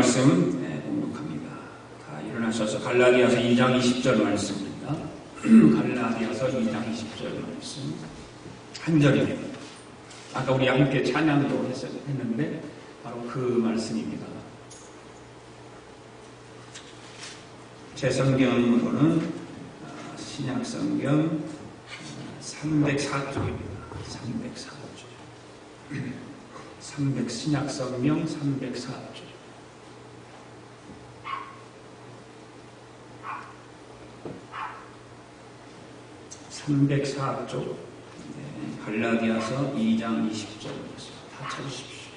말씀 공독합니다. 다 일어나셔서 갈라디아서 2장 20절 말씀입니다. 갈라디아서 2장 20절 말씀 한 절입니다. 아까 우리 함께 찬양도 했는데 바로 그 말씀입니다. 제 성경으로는 신약성경 304쪽입니다. 304쪽. 신약성경 304쪽. 304쪽. 갈라디아서 2장 20절 다 찾으십시오.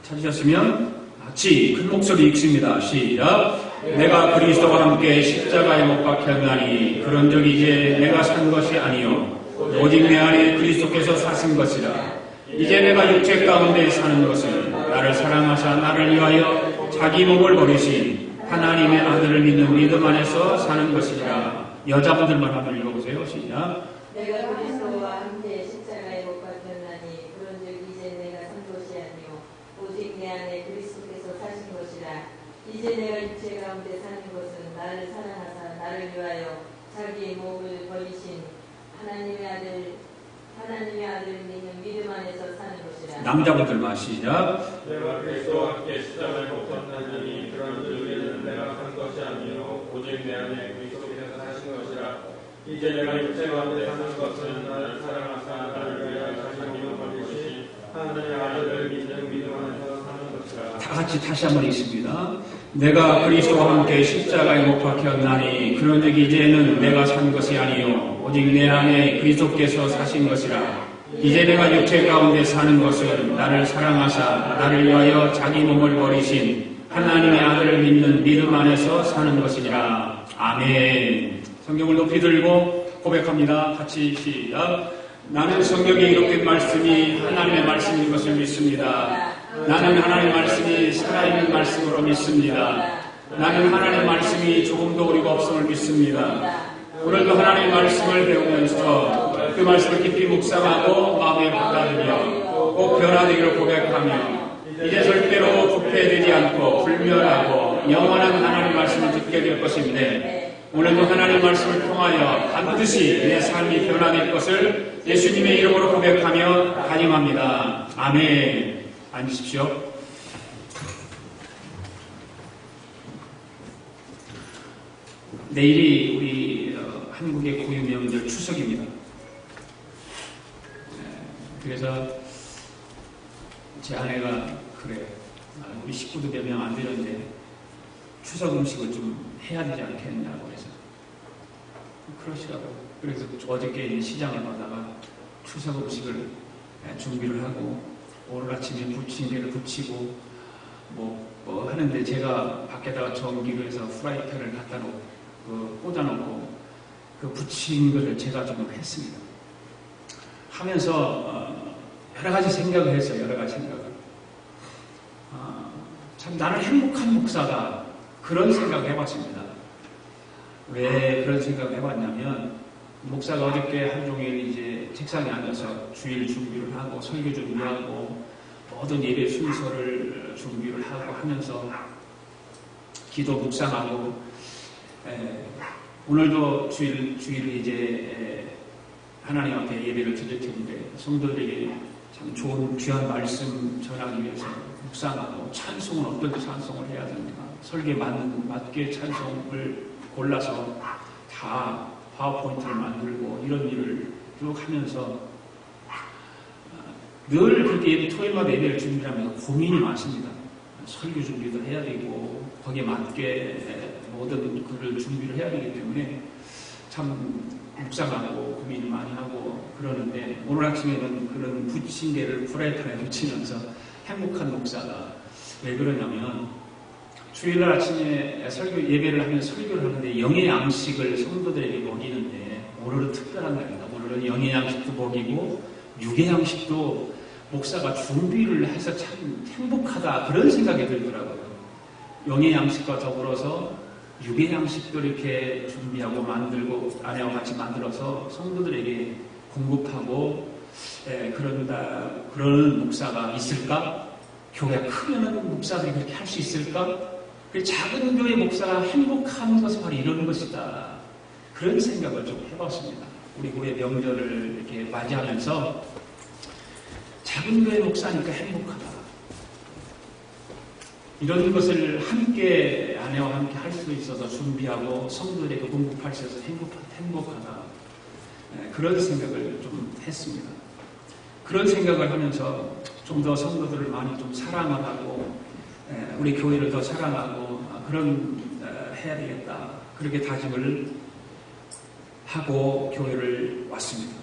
찾으셨으면 같이 큰 목소리 읽습니다. 시작. 내가 그리스도와 함께 십자가에 못 박혔나니 그런즉 이제 내가 산 것이 아니요 오직 내 안에 그리스도께서 사신 것이라. 이제 내가 육체 가운데 사는 것은 나를 사랑하사 나를 위하여 자기 몸을 버리신 하나님의 아들을 믿는 믿음 안에서 사는 것이라. 여자분들만 한번 읽어보세요. 시작. 내가 그리스도와 함께 십자가에 못 박혔나니 그런즉 이제 내가 산 것이 아니요 오직 내 안에 그리스도께서 사신 것이라. 이제 내가 육체 가운데 사는 것은 나를 사랑하사 나를 위하여 자기 몸을 버리신 하나님의 아들 믿는 믿음 안에서 사는 것이라. 남자분들만 시작. 내가 그리스도와 함께 십자가에 못 박혔나니 그런즉 이제는 내가 산 것이 아니요 오직 내 안에 그리스도께서 사신 것이라. 이제 내가 육체 가운데 사는 것은 나를 사랑하사 나를 위하여 자기 몸을 버리신 하나님의 아들을 믿는 믿음 안에서 사는 것이라. 다 같이 다시 한번 읽습니다. 내가 그리스도와 함께 십자가에 못 박혔나니 그런즉 이제는 내가 산 것이 아니요 오직 내 안에 그리스도께서 사신 것이라. 이제 내가 육체 가운데 사는 것은 나를 사랑하사 나를 위하여 자기 몸을 버리신 하나님의 아들을 믿는 믿음 안에서 사는 것이니라. 아멘. 성경을 높이 들고 고백합니다. 같이 시작. 나는 성경에 기록된 말씀이 하나님의 말씀인 것을 믿습니다. 나는 하나님의 말씀이 살아있는 말씀으로 믿습니다. 나는 하나님의 말씀이 조금도 어리고 없음을 믿습니다. 오늘도 하나님의 말씀을 배우면서 그 말씀을 깊이 묵상하고 마음에 받아들여 꼭 변화되기를 고백하며 이제 절대로 부패되지 않고 불멸하고 영원한 하나님의 말씀을 듣게 될 것인데 오늘도 하나님의 말씀을 통하여 반드시 내 삶이 변화될 것을 예수님의 이름으로 고백하며 간임합니다. 아멘. 앉으십시오. 내일이 우리 한국의 고유 명절 추석입니다. 그래서 제 아내가 그래요. 우리 식구도 몇 명 안 되는데 추석 음식을 좀 해야 되지 않겠냐고 해서 그러시라고. 그래서 어저께 시장에 가다가 추석 음식을 준비를 하고 오늘 아침에 부침개를 부치고 뭐 하는데 제가 밖에다가 전기로 해서 프라이팬을 갖다 놓고 꽂아놓고 그 부친 것을 제가 좀 했습니다. 하면서 여러 가지 생각을 했어요. 여러 가지 생각을. 참 나는 행복한 목사다. 그런 생각을 해봤습니다. 왜 그런 생각을 해봤냐면 목사가 어저께 하루 종일 이제 책상에 앉아서 주일 준비를 하고 설교 준비하고 모든 예배 순서를 준비를 하고 하면서 기도 묵상하고 오늘도 주일을 이제 하나님 앞에 예배를 드릴 텐데 성도들에게 참 좋은 귀한 말씀 전하기 위해서 묵상하고 찬송은 어떤 찬송을 해야 되는가 설계에 맞게 찬송을 골라서 다 파워포인트를 만들고 이런 일을 쭉 하면서 늘 그렇게 토요일마다 예배를 준비하면서 고민이 많습니다. 설교 준비도 해야 되고 거기에 맞게 모든 글을 준비를 해야 되기 때문에 참 묵상하고 고민을 많이 하고 그러는데 오늘 아침에는 그런 부침개를 프라이팬에 붙이면서 행복한 목사가 왜 그러냐면 주일날 아침에 설교 예배를 하면서 설교를 하는데 영의 양식을 성도들에게 먹이는데 오늘은 특별한 날입니다. 오늘은 영의 양식도 먹이고 육의 양식도 목사가 준비를 해서 참 행복하다 그런 생각이 들더라고요. 영의 양식과 더불어서 유괴 양식도 이렇게 준비하고 만들고 아내와 같이 만들어서 성도들에게 공급하고 그러는 목사가 있을까? 교회가 크면은 목사들이 그렇게 할 수 있을까? 작은 교회 목사가 행복한 것이 바로 이런 것이다. 그런 생각을 좀 해봤습니다. 우리 교회 명절을 이렇게 맞이하면서 작은 교회 목사니까 행복하다. 이런 것을 함께 아내와 함께 할 수 있어서 준비하고 성도들에게 공급할 수 있어서 행복하다. 그런 생각을 좀 했습니다. 그런 생각을 하면서 좀 더 성도들을 많이 좀 사랑을 하고 우리 교회를 더 사랑하고 그런 해야 되겠다. 그렇게 다짐을 하고 교회를 왔습니다.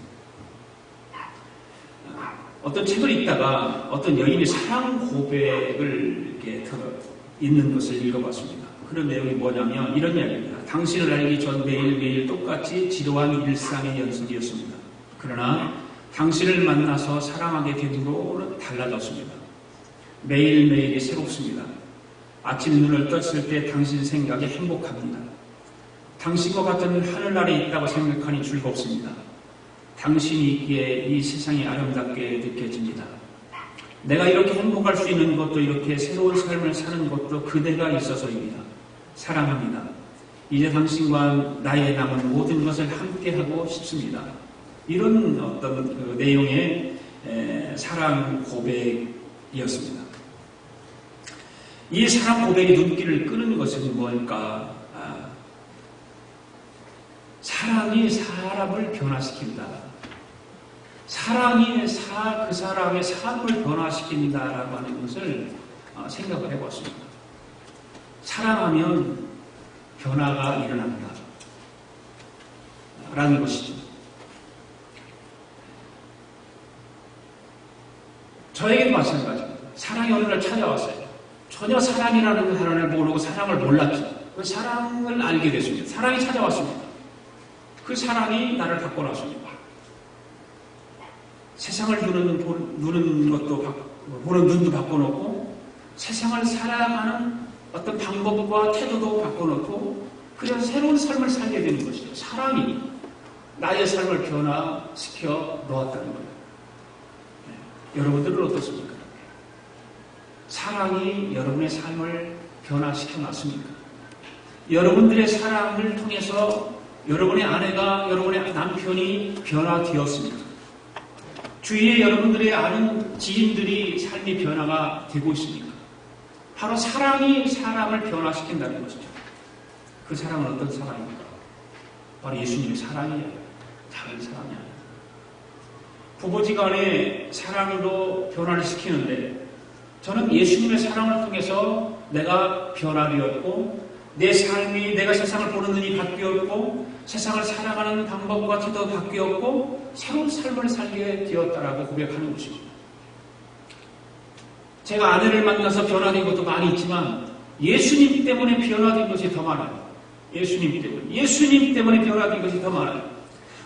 어떤 책을 읽다가 어떤 여인의 사랑 고백을 이렇게 읽는 것을 읽어봤습니다. 그런 내용이 뭐냐면 이런 이야기입니다. 당신을 알기 전 매일매일 똑같이 지루한 일상의 연속이었습니다. 그러나 당신을 만나서 사랑하게 된 후로는 달라졌습니다. 매일매일이 새롭습니다. 아침 눈을 떴을 때 당신 생각이 행복합니다. 당신과 같은 하늘 아래 있다고 생각하니 즐겁습니다. 당신이 있기에 이 세상이 아름답게 느껴집니다. 내가 이렇게 행복할 수 있는 것도 이렇게 새로운 삶을 사는 것도 그대가 있어서입니다. 사랑합니다. 이제 당신과 나의 남은 모든 것을 함께하고 싶습니다. 이런 어떤 그 내용의 사랑 고백이었습니다. 이 사랑 고백의 눈길을 끄는 것은 뭘까? 사랑이 사람을 변화시킨다. 사랑이 그 사람의 삶을 변화시킨다라고 하는 것을 생각을 해봤습니다. 사랑하면 변화가 일어난다. 라는 것이죠. 저에게도 마찬가지입니다. 사랑이 어느 날 찾아왔어요. 전혀 사랑이라는 단어를 모르고 사랑을 몰랐죠. 그 사랑을 알게 됐습니다. 사랑이 찾아왔습니다. 그 사랑이 나를 바꿔놨습니다. 세상을 보는 눈도 바꿔놓고 세상을 살아가는 어떤 방법과 태도도 바꿔놓고 그래서 새로운 삶을 살게 되는 것이죠. 사랑이 나의 삶을 변화시켜 놓았다는 거예요. 여러분들은 어떻습니까? 사랑이 여러분의 삶을 변화시켜 놨습니까? 여러분들의 사랑을 통해서 여러분의 아내가, 여러분의 남편이 변화되었습니까? 주위에 여러분들의 아는 지인들이 삶이 변화가 되고 있습니까? 바로 사랑이 사람을 변화시킨다는 것이죠. 그 사랑은 어떤 사랑입니까? 바로 예수님의 사랑이에요. 다른 사랑이 아니에요. 부부지간의 사랑으로 변화를 시키는데 저는 예수님의 사랑을 통해서 내가 변화되었고 내 삶이 내가 세상을 보는 눈이 바뀌었고 세상을 살아가는 방법과 태도가 바뀌었고 새로운 삶을 살게 되었다라고 고백하는 것입니다. 제가 아내를 만나서 변화된 것도 많이 있지만 예수님 때문에 변화된 것이 더 많아요. 예수님 때문에 변화된 것이 더 많아요.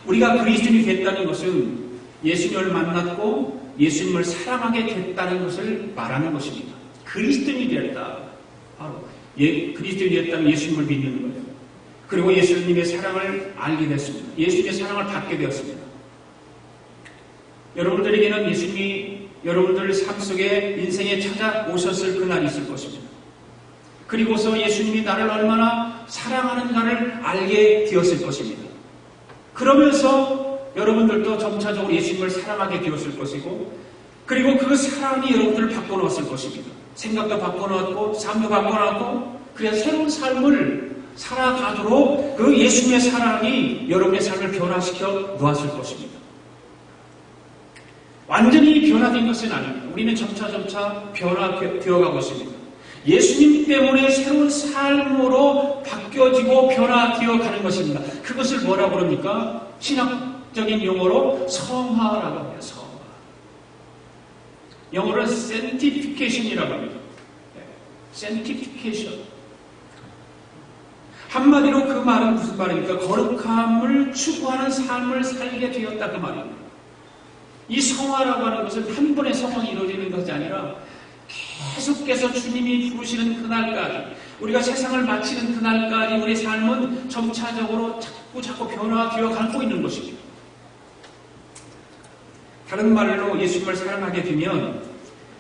우리가 그리스도인이 됐다는 것은 예수님을 만났고 예수님을 사랑하게 됐다는 것을 말하는 것입니다. 그리스도인이 되었다. 바로 그리스도인이 되었다는 예수님을 믿는 거예요. 그리고 예수님의 사랑을 알게 됐습니다. 예수님의 사랑을 받게 되었습니다. 여러분들에게는 예수님이 여러분들 삶 속에 인생에 찾아오셨을 그날이 있을 것입니다. 그리고서 예수님이 나를 얼마나 사랑하는가를 알게 되었을 것입니다. 그러면서 여러분들도 점차적으로 예수님을 사랑하게 되었을 것이고 그리고 그 사랑이 여러분들을 바꿔놓았을 것입니다. 생각도 바꿔놓았고 삶도 바꿔놓았고 그래서 새로운 삶을 살아가도록 그 예수님의 사랑이 여러분의 삶을 변화시켜 놓았을 것입니다. 완전히 변화된 것은 아닙니다. 우리는 점차 변화되어 가고 있습니다. 예수님 때문에 새로운 삶으로 바뀌어지고 변화되어 가는 것입니다. 그것을 뭐라고 그럽니까? 신학적인 용어로 성화라고 합니다. 성화. 영어로는 sanctification이라고 합니다. sanctification. 한마디로 그 말은 무슨 말입니까? 거룩함을 추구하는 삶을 살게 되었다 그 말입니다. 이 성화라고 하는 것은 한 번의 성화가 이루어지는 것이 아니라 계속해서 주님이 부르시는 그날까지 우리가 세상을 마치는 그날까지 우리 삶은 점차적으로 자꾸 변화되어 가고 있는 것입니다. 다른 말로 예수님을 사랑하게 되면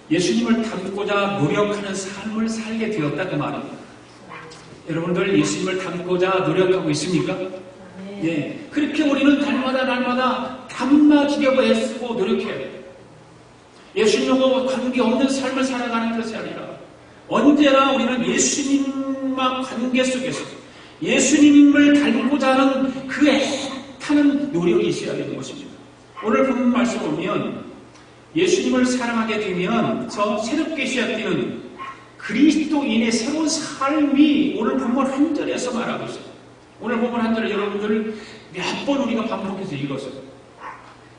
예수님을 닮고자 노력하는 삶을 살게 되었다 그 말입니다. 여러분들 예수님을 닮고자 노력하고 있습니까? 예, 그렇게 우리는 날마다 닮아지려고 애쓰고 노력해야 돼요. 예수님과 관계없는 삶을 살아가는 것이 아니라 언제나 우리는 예수님과 관계 속에서 예수님을 닮고자 하는 그 애타는 노력이 있어야 되는 것입니다. 오늘 본 말씀 보면 예수님을 사랑하게 되면서 새롭게 시작되는 그리스도인의 새로운 삶이 오늘 본문 한 절에서 말하고 있어요. 오늘 본문 한 절을 여러분들 몇 번 우리가 반복해서 읽었어요.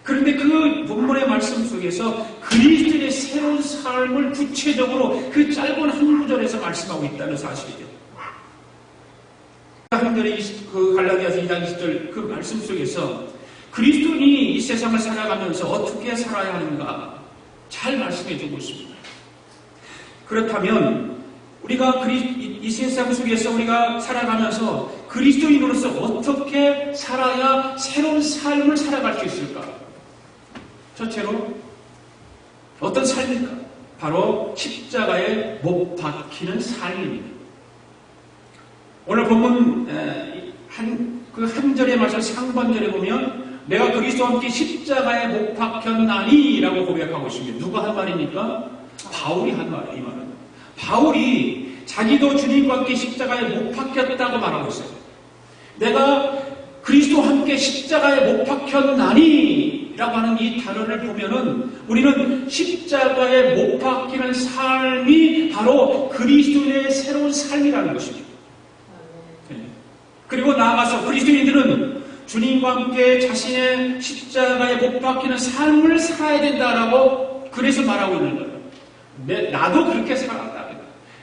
그런데 그 본문의 말씀 속에서 그리스도의 새로운 삶을 구체적으로 그 짧은 한 구절에서 말씀하고 있다는 사실이죠. 한 절에 그 갈라디아서 2장 20절 그 말씀 속에서 그리스도인이 이 세상을 살아가면서 어떻게 살아야 하는가 잘 말씀해 주고 있습니다. 그렇다면 우리가 이 세상 속에서 우리가 살아가면서 그리스도인으로서 어떻게 살아야 새로운 삶을 살아갈 수 있을까? 첫째로 어떤 삶일까? 바로 십자가에 못 박히는 삶입니다. 오늘 본문 한 절의 말씀 상반절에 보면 내가 그리스도와 함께 십자가에 못 박혔나니 라고 고백하고 있습니다. 누가 한 말입니까? 바울이 한 말이에요. 이 말은 바울이 자기도 주님과 함께 십자가에 못 박혔다고 말하고 있어요. 내가 그리스도와 함께 십자가에 못 박혔나니 라고 하는 이 단어를 보면은 우리는 십자가에 못 박히는 삶이 바로 그리스도인의 새로운 삶이라는 것입니다. 그리고 나아가서 그리스도인들은 주님과 함께 자신의 십자가에 못 박히는 삶을 살아야 된다라고 그래서 말하고 있는 거예요. 나도 그렇게 살았다.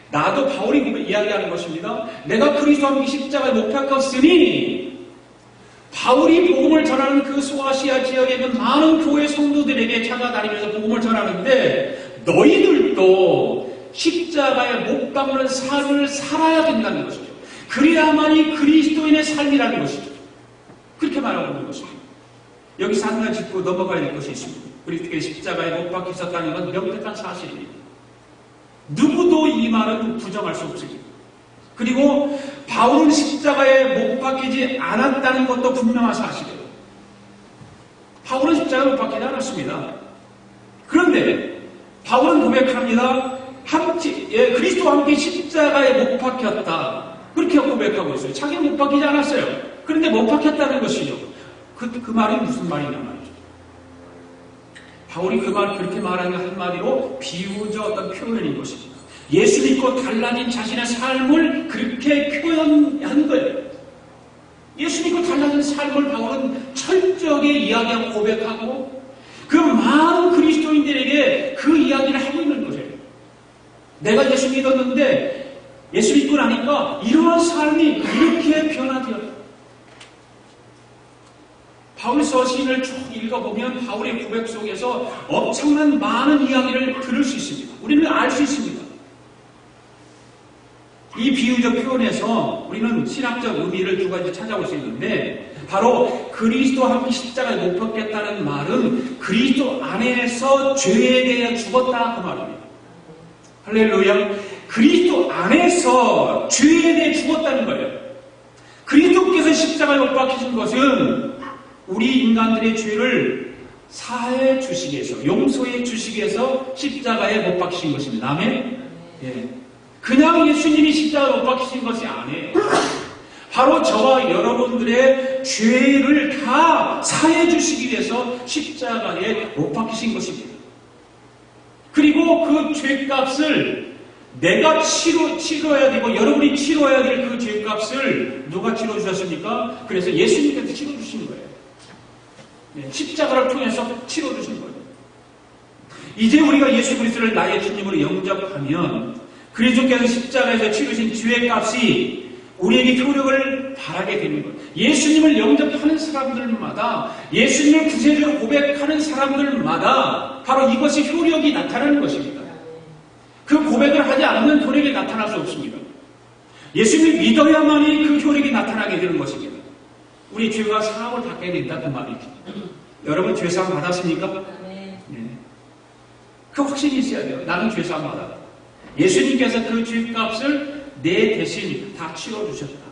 나도 바울이 이야기하는 것입니다. 내가 그리스도와 함께 십자가에 못 박혔으니 바울이 복음을 전하는 그 소아시아 지역에 있는 많은 교회 성도들에게 찾아다니면서 복음을 전하는데 너희들도 십자가에 못 박는 삶을 살아야 된다는 것이죠. 그래야만이 그리스도인의 삶이라는 것이죠. 그렇게 말하고 있는 것입니다. 여기서 한 가지 짚고 넘어가야 될 것이 있습니다. 그리스도의 십자가에 못 박히셨다는 건 명백한 사실입니다. 누구도 이 말은 부정할 수 없습니다. 그리고 바울은 십자가에 못 박히지 않았다는 것도 분명한 사실이에요. 바울은 십자가에 못 박히지 않았습니다. 그런데 바울은 고백합니다. 그리스도와 함께 십자가에 못 박혔다. 그렇게 고백하고 있어요. 자기는 못 박히지 않았어요. 그런데 못 박혔다는 것이죠. 그 말이 무슨 말이냐 말이죠. 바울이 그렇게 말하는 한마디로 비유적 어떤 표현인 것입니다. 예수 믿고 달라진 자신의 삶을 그렇게 표현한 거예요. 예수 믿고 달라진 삶을 바울은 철저하게 이야기하고 고백하고 그 많은 그리스도인들에게 그 이야기를 하고 있는 거예요. 내가 예수 믿었는데 예수 믿고 나니까 이러한 삶이 그렇게 변화되었다. 바울서 시인을 쭉 읽어보면 바울의 고백 속에서 엄청난 많은 이야기를 들을 수 있습니다. 우리는 알 수 있습니다. 이 비유적 표현에서 우리는 신학적 의미를 두 가지 찾아볼 수 있는데 바로 그리스도와 함께 십자가에 못 박혔다는 말은 그리스도 안에서 죄에 대해 죽었다 그 말입니다. 할렐루야. 그리스도 안에서 죄에 대해 죽었다는 거예요. 그리스도께서 십자가에 못 박히신 것은 우리 인간들의 죄를 사해 주시기 위해서, 용서해 주시기 위해서 십자가에 못 박히신 것입니다. 아멘? 예. 그냥 예수님이 십자가에 못 박히신 것이 아니에요. 바로 저와 여러분들의 죄를 다 사해 주시기 위해서 십자가에 못 박히신 것입니다. 그리고 그 죄값을 내가 치러야 되고 여러분이 치러야 될 그 죄값을 누가 치러주셨습니까? 그래서 예수님께서 치러주신 거예요. 네, 십자가를 통해서 치러주신 거예요. 이제 우리가 예수 그리스도를 나의 주님으로 영접하면 그리스도께서 십자가에서 치르신 죄값이 우리에게 효력을 발하게 되는 거예요. 예수님을 영접하는 사람들마다 예수님을 구세주로 고백하는 사람들마다 바로 이것이 효력이 나타나는 것입니다. 그 고백을 하지 않으면 효력이 나타날 수 없습니다. 예수님을 믿어야만이 그 효력이 나타나게 되는 것입니다. 우리 죄가 사함을 받게 된다 그 말이죠. 여러분 죄사함 받았습니까? 네. 네. 그 확신이 있어야 돼요. 나는 죄사함 받았다. 예수님께서 그 죄값을 내 대신 다 치워주셨다.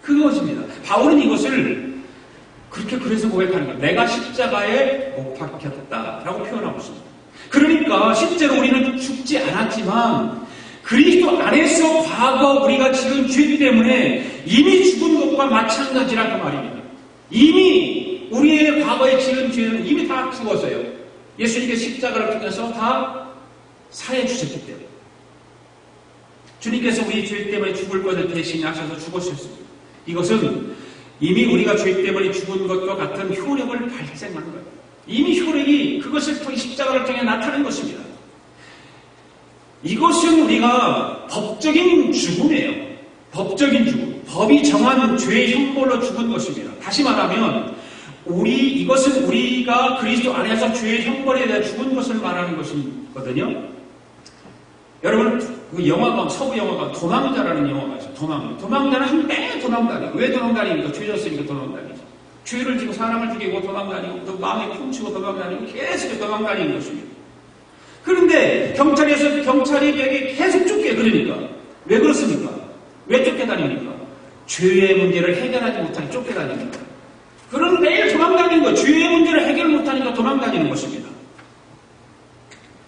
그것입니다. 바울은 이것을 그렇게 그래서 고백하는 거예요. 내가 십자가에 못 박혔다라고 표현하고 있습니다. 그러니까 실제로 우리는 죽지 않았지만 그리스도 안에서 과거 우리가 지은 죄 때문에 이미 죽은 것과 마찬가지라는 그 말입니다. 이미 우리의 과거에 지은 죄는 이미 다 죽었어요. 예수님께 십자가를 통해서 다 사해 주셨기 때문에. 주님께서 우리 죄 때문에 죽을 것을 대신하셔서 죽으셨습니다. 이것은 이미 우리가 죄 때문에 죽은 것과 같은 효력을 발생한 거예요. 이미 효력이 그것을 통해 십자가를 통해 나타난 것입니다. 이것은 우리가 법적인 죽음이에요. 법적인 죽음. 법이 정한 죄의 형벌로 죽은 것입니다. 다시 말하면 이것은 우리가 그리스도 안에서 죄의 형벌에 대해 죽은 것을 말하는 것이거든요. 여러분 그 영화가 서부 영화가 도망자라는 영화가 있어요. 도망자는 한 배 도망다니고 왜 도망다니니까 죄 졌으니까 도망다니죠. 죄를 지고 사람을 죽이고 도망다니고 또 마음에 훔치고 도망다니고 계속 도망다니는 것입니다. 그런데 경찰이 계속 쫓게 그러니까 왜 그렇습니까? 왜 쫓겨다닙니까? 죄의 문제를 해결하지 못하니 쫓겨다닙니다. 그런 매일 도망다니는 거 죄의 문제를 해결 못하니까 도망다니는 것입니다.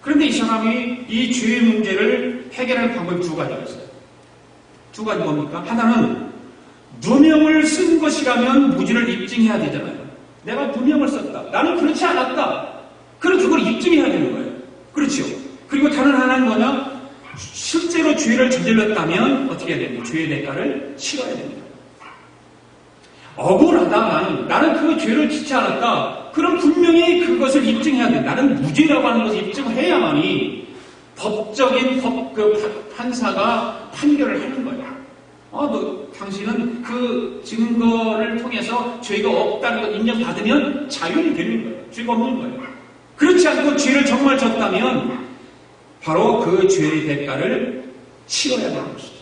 그런데 이 사람이 이 죄의 문제를 해결하는 방법이 두 가지가 있어요. 두 가지 뭡니까? 하나는 누명을 쓴 것이라면 무죄를 입증해야 되잖아요. 내가 누명을 썼다. 나는 그렇지 않았다. 그럼 그걸 입증해야 되는 거예요. 그렇죠. 그리고 다른 하나는 뭐냐? 실제로 죄를 저질렀다면 어떻게 해야 됩니까? 죄의 대가를 치러야 됩니다. 억울하다. 나는 그 죄를 짓지 않았다. 그럼 분명히 그것을 입증해야 돼. 나는 무죄라고 하는 것을 입증해야만이 법적인 판사가 판결을 하는 거예요. 당신은 그 증거를 통해서 죄가 없다는 걸 인정받으면 자유이 되는 거예요. 죄가 없는 거예요. 그렇지 않고 죄를 정말 졌다면 바로 그 죄의 대가를 치러야 되는 것이죠.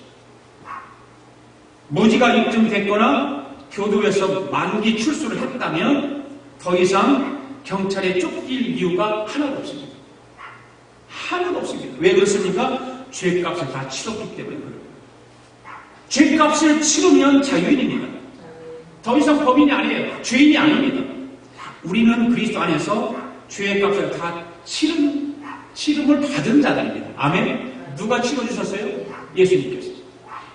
무지가 입증됐거나 교도에서 만기 출소를 했다면 더 이상 경찰에 쫓길 이유가 하나도 없습니다. 하나도 없습니다. 왜 그렇습니까? 죄값을 다 치렀기 때문에 그래요. 죄값을 치르면 자유인입니다. 더 이상 범인이 아니에요. 죄인이 아닙니다. 우리는 그리스도 안에서 죄값을 다 치름을 받은 자들입니다. 아멘. 누가 치러주셨어요? 예수님께서.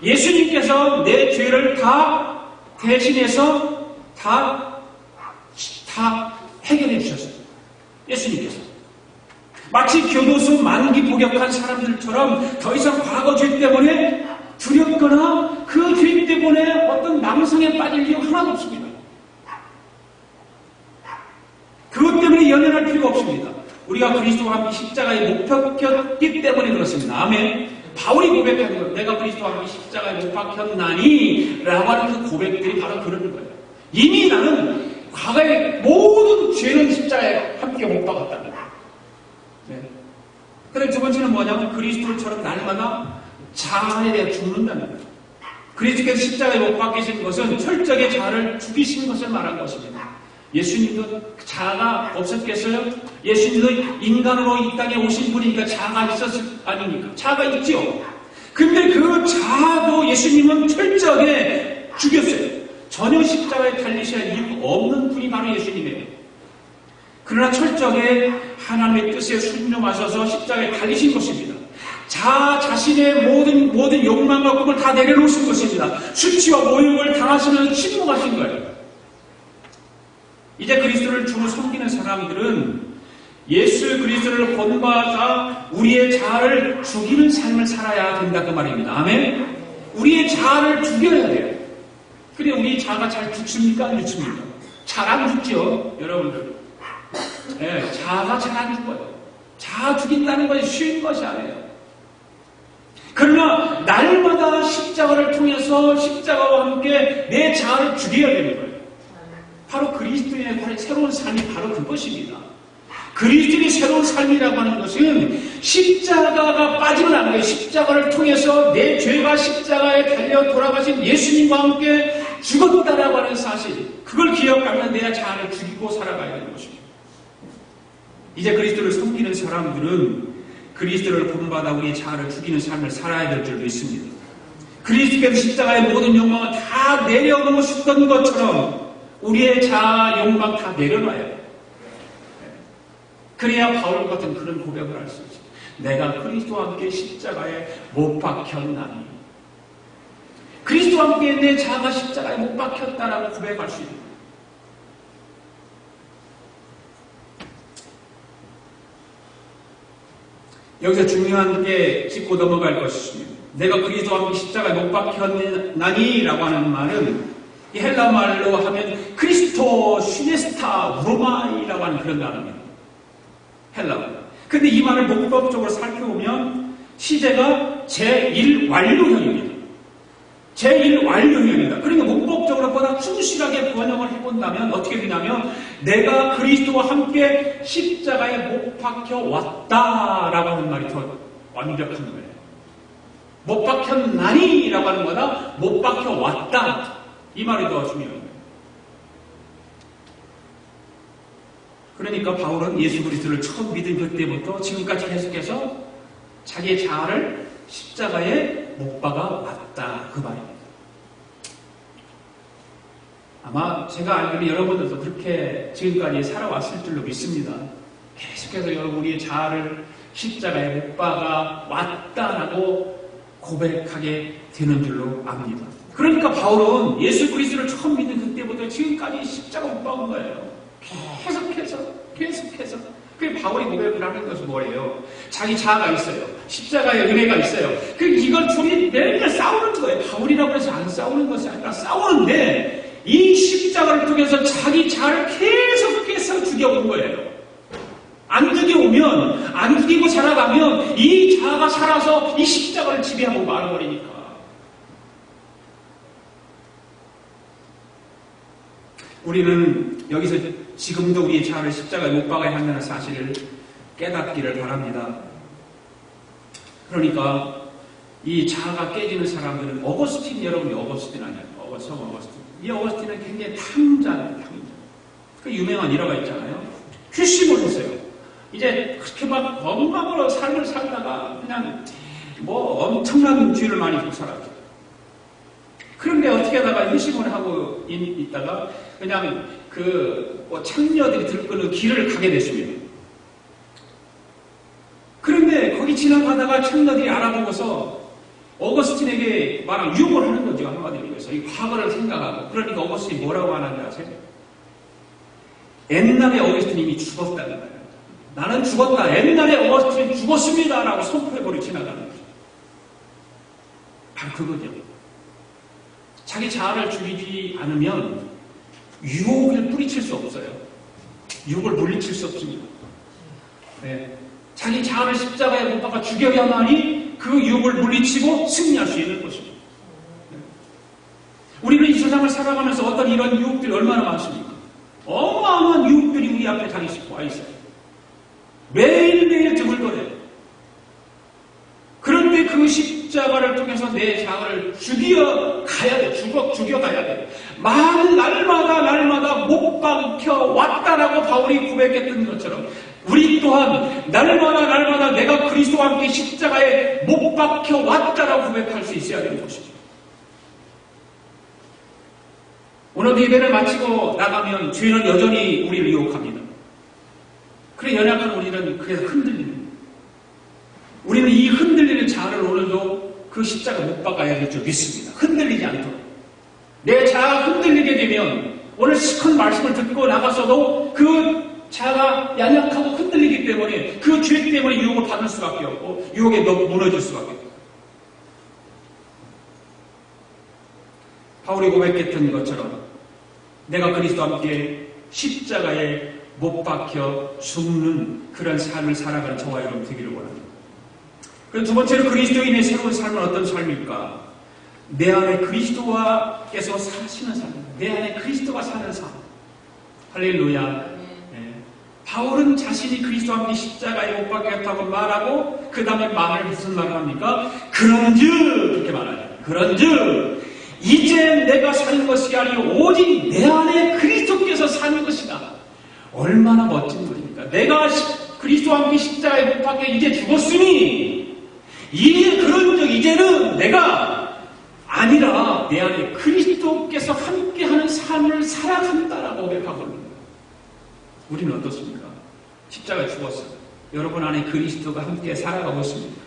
예수님께서 내 죄를 다 대신해서 다 해결해 주셨어요. 예수님께서. 마치 교도소 만기 복역한 사람들처럼 더 이상 과거 죄 때문에 두렵거나 그 죄 때문에 어떤 망상에 빠질 이유 하나도 없습니다. 그것 때문에 연연할 필요가 없습니다. 우리가 그리스도와 함께 십자가에 못 박혔기 때문에 그렇습니다. 아멘. 바울이 고백하는 거예요. 내가 그리스도와 함께 십자가에 못 박혔나니 라고 하는 그 고백들이 바로 그러는 거예요. 이미 나는 과거의 모든 죄는 십자가에 함께 못 박았다는 거예요. 네. 그런데 두 번째는 뭐냐면 그리스도처럼 날마다 자아에 대해 죽는다는 거예요. 그리스도께서 십자가에 못 박히신 것은 철저하게 자아를 죽이신 것을 말한 것입니다. 예수님도 자아가 없었겠어요? 예수님도 인간으로 이 땅에 오신 분이니까 자아가 있었을 아닙니까? 자아가 있죠. 근데 그 자아도 예수님은 철저하게 죽였어요. 전혀 십자가에 달리셔야 할 이유가 없는 분이 바로 예수님이에요. 그러나 철저하게 하나님의 뜻에 순종하셔서 십자가에 달리신 것입니다. 자신의 모든 욕망과 꿈을 다 내려놓으신 것입니다. 수치와 모욕을 당하시면서 침묵하신 거예요. 이제 그리스도를 주로 섬기는 사람들은 예수 그리스도를 본받아 우리의 자아를 죽이는 삶을 살아야 된다 그 말입니다. 아멘. 우리의 자아를 죽여야 돼요. 그래 우리 자아가 잘 죽습니까? 안 죽습니까? 잘 안 죽죠, 여러분들. 네, 자아가 잘 안 죽어요. 자아 죽인다는 것이 쉬운 것이 아니에요. 그러나 날마다 십자가를 통해서 십자가와 함께 내 자아를 죽여야 되는 거예요. 바로 그리스도인의 새로운 삶이 바로 그것입니다. 그리스도의 새로운 삶이라고 하는 것은 십자가가 빠지면 안 돼요. 십자가를 통해서 내 죄가 십자가에 달려 돌아가신 예수님과 함께 죽었다라고 하는 사실, 그걸 기억하면 내 자아를 죽이고 살아가야 되는 것입니다. 이제 그리스도를 섬기는 사람들은 그리스도를 본받아 우리의 자아를 죽이는 삶을 살아야 될 줄 믿습니다. 그리스도께서 십자가의 모든 욕망을 다 내려놓으셨던 것처럼 우리의 자아 욕망 다 내려놔야 돼요. 그래야 바울 같은 그런 고백을 할 수 있어요. 내가 그리스도와 함께 십자가에 못 박혔나니. 그리스도와 함께 내 자아가 십자가에 못 박혔다라고 고백할 수 있는. 여기서 중요한 게 짚고 넘어갈 것이십니다. 내가 그리스도와 함께 십자가에 못 박혔나니 라고 하는 말은 이 헬라 말로 하면 크리스토 슈네스타 우로마이라고 하는 그런 단어입니다. 헬라. 근데 이 말을 문법적으로 살펴보면 시제가 제1완료형입니다. 제1완료형입니다. 그러니까 문법적으로 보다 충실하게 번역을 해본다면 어떻게 되냐면 내가 그리스도와 함께 십자가에 못 박혀 왔다라고 하는 말이 더 완벽한 거예요. 못 박혔나니 라고 하는 거다 못 박혀 왔다, 이 말이 더 중요한 거예요. 그러니까 바울은 예수 그리스도를 처음 믿은 그때부터 지금까지 계속해서 자기의 자아를 십자가에 못 박아 왔다, 그 말입니다. 아마 제가 알기로 여러분들도 그렇게 지금까지 살아왔을 줄로 믿습니다. 계속해서 여러분 우리의 자아를 십자가에 못 박아 왔다라고 고백하게 되는 줄로 압니다. 그러니까 바울은 예수 그리스도를 처음 믿은 그때부터 지금까지 십자가 못 박은 거예요. 계속해서. 그게 바울이 고백을 하는 것은 뭐예요? 자기 자아가 있어요. 십자가의 은혜가 있어요. 이걸 둘이 매일 싸우는 거예요. 바울이라고 해서 안 싸우는 것이 아니라 싸우는데 이 십자가를 통해서 자기 자아를 계속해서 죽여온 거예요. 안 죽여오면, 안 죽이고 살아가면 이 자아가 살아서 이 십자가를 지배하고 말아버리니까. 우리는 여기서 지금도 우리의 자아를 십자가에 못 박아야 한다는 사실을 깨닫기를 바랍니다. 그러니까 이 자아가 깨지는 사람들은 어거스틴, 여러분이 어거스틴 아니에요? 성 어거스틴. 이 어거스틴은 굉장히 탐자예요. 그 유명한 일화가 있잖아요. 휴식을 했어요. 이제 그렇게 막 건강으로 삶을 살다가 그냥 뭐 엄청난 죄를 많이 지고 살았죠. 그런데 어떻게 하다가 휴식을 하고 있다가 그냥 뭐 창녀들이 들끓는 길을 가게 됐습니다. 그런데 거기 지나가다가 창녀들이 알아보고서 어거스틴에게 말하면 유혹을 하는 거죠. 한마디로 얘기해서 이 과거를 생각하고. 그러니까 어거스틴이 뭐라고 하는지 아세요? 옛날에 어거스틴이 이미 죽었다는 거예요. 나는 죽었다. 옛날에 어거스틴이 죽었습니다. 라고 선포해버리고 지나가는 거죠. 바로 그거죠. 자기 자아를 죽이지 않으면 유혹을 뿌리칠 수 없어요. 유혹을 물리칠 수 없습니다. 네. 자기 자아를 십자가에 못 박아 죽여야만이 그 유혹을 물리치고 승리할 수 있는 것입니다. 네. 우리는 이 세상을 살아가면서 어떤 이런 유혹들이 얼마나 많습니까? 어마어마한 유혹들이 우리 앞에 다니시고 와 있어요. 매일매일 드물거려요. 그런데 그 십자가를 통해서 내 자아를 죽여가야 돼. 죽여가야 돼. 날마다 못 박혀 왔다라고 바울이 고백했던 것처럼 우리 또한 날마다 내가 그리스도와 함께 십자가에 못 박혀 왔다라고 고백할 수 있어야 되는 것이죠. 오늘 예배를 마치고 나가면 죄는 여전히 우리를 유혹합니다. 그래 연약한 우리는 그래서 흔들립니다. 우리는 이 흔들리는 자아를 오늘도 그 십자가 못 박아야 할 줄 믿습니다. 흔들리지 않도록. 내 자아가 흔들리게 되면 오늘 시큰 말씀을 듣고 나가서도 그 자아가 연약하고 흔들리기 때문에 그 죄 때문에 유혹을 받을 수밖에 없고 유혹에 무너질 수밖에 없고. 바울이 고백했던 것처럼 내가 그리스도와 함께 십자가에 못 박혀 죽는 그런 삶을 살아가는 저와 여러분 되기를 원합니다. 그리고 두 번째로 그리스도인의 새로운 삶은 어떤 삶일까? 내 안에 그리스도와께서 사시는 삶, 내 안에 그리스도가 사는 삶. 할렐루야. 네. 바울은 자신이 그리스도와 함께 십자가에 못 박혔다고 말하고 그 다음에 무슨 말을 합니까? 그런즉 이렇게 말하죠. 그런즉 이제 내가 사는 것이 아니요 오직 내 안에 그리스도께서 사는 것이다. 얼마나 멋진 말입니까? 내가 그리스도와 함께 십자가에 못 박혀 이제 죽었으니 이제 그런즉 이제는 내가 아니라 내 안에 그리스도께서 함께하는 삶을 살아간다라고 고백하고 있는 거예요. 우리는 어떻습니까? 십자가에 죽었어요. 여러분 안에 그리스도가 함께 살아가고 있습니다.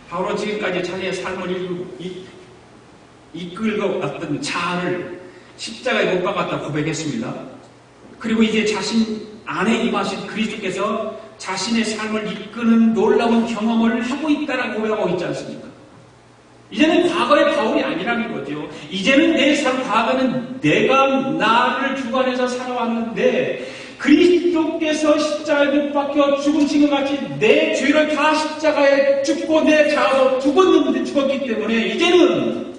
바울은 지금까지 자기의 삶을 이끌고 왔던 자아를 십자가에 못 박았다고 고백했습니다. 그리고 이제 자신 안에 임하신 그리스도께서 자신의 삶을 이끄는 놀라운 경험을 하고 있다라고 고백하고 있지 않습니까? 이제는 과거의 바울이 아니라는 거죠. 이제는 내 삶, 과거는 내가 나를 주관해서 살아왔는데 그리스도께서 십자가에 못 박혀 죽은 지금같이 내 죄를 다 십자가에 죽고 내 자아도 죽었기 때문에 이제는